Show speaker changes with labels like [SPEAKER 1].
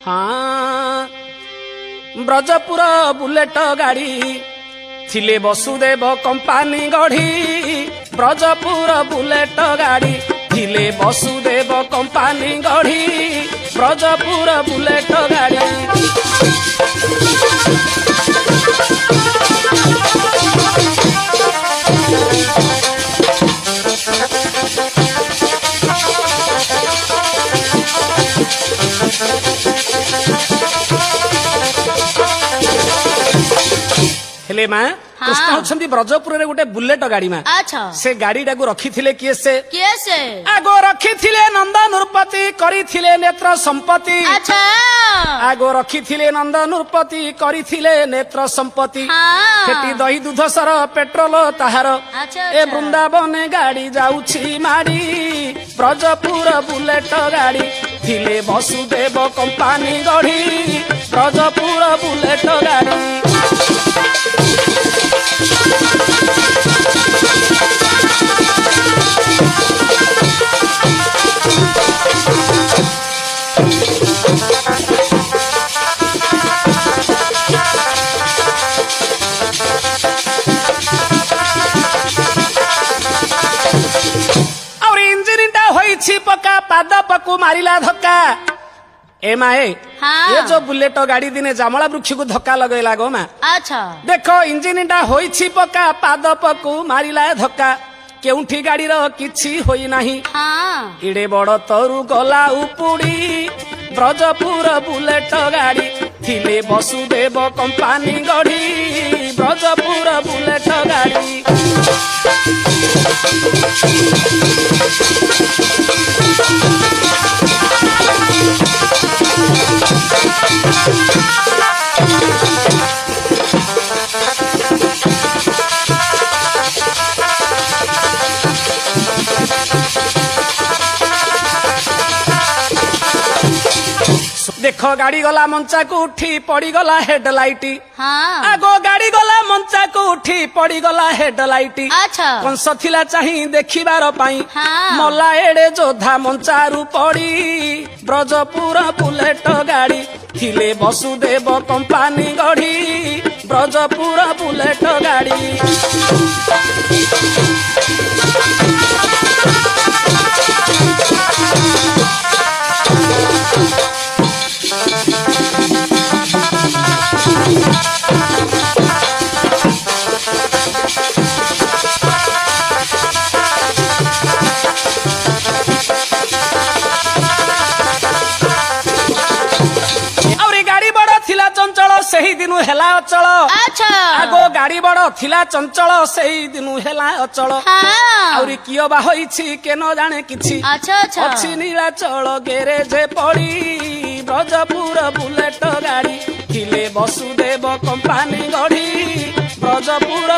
[SPEAKER 1] हाँ ब्रजपुर बुलेट गाड़ी थिले वसुदेव कंपानी गढ़ी। ब्रजपुर बुलेट गाड़ी थिले वसुदेव कंपानी गढ़ी। ब्रजपुर बुलेट गाड़ी हेले माँ कृष्ण होछंती ब्रजपुर रे गोटे बुलेट गाड़ी माँ।
[SPEAKER 2] अच्छा
[SPEAKER 1] से गाड़ी टाकू रखी थिले किए से आगो रखी थिले नंद नृपति करी थिले नेत्र संपत्ति।
[SPEAKER 2] अच्छा
[SPEAKER 1] आगो रखी थिले नंद नृपति करी थिले नेत्र संपत्ति। खेती दही दूध सर पेट्रोल ताहार ए वृंदावन गाड़ी जाउछि मारी। ब्रजपुर बुलेट गाड़ी थिले वसुदेव कंपानी गढ़ी। ब्रजपुर बुलेट गाड़ी और इंजिन टा होइछि पका पाद पकु मारिला धक्का। ए माए ये जो बुलेट गाड़ी दिने जामला वृक्ष को धक्का लगेला गो माँ।
[SPEAKER 2] अच्छा
[SPEAKER 1] देखो इंजिन टा होइछि पका पाद पकु मारिला धक्का। केउठी गाड़ी रो किछि होई नाही इडे बड़ तरू गला उपुड़ी। ब्रजपुर बुलेट गाड़ी थिले वसुदेव कंपानी गढ़ी। ब्रजपुर बुलेट गाड़ी देखो गाड़ी गला मंचा को उठी पड़ी गला हेडलाइट। आगो गाड़ी गला मंचा को उठी पड़ी गला हेडलाइट।
[SPEAKER 2] अच्छा
[SPEAKER 1] कंस थिला चाही देखिबार पाई मला एडे जोधा मंचारू पड़ी। ब्रजपुर बुलेट गाड़ी थिले वसुदेव कंपानी गढ़ी। ब्रजपुर बुलेट गाड़ी सही दिनु हेला अचल।
[SPEAKER 2] अच्छा
[SPEAKER 1] आगो गाड़ी बड़ थिला चंचल सही दिनु हेला अचल। आउरी कियो बा होइछि के न जाने किछि।
[SPEAKER 2] अच्छा अच्छा
[SPEAKER 1] अछि नीलाचल गैरेज पड़ी। ब्रजपुर बुलेट गाड़ी थिले वसुदेव कंपानी गढ़ी। ब्रजपुर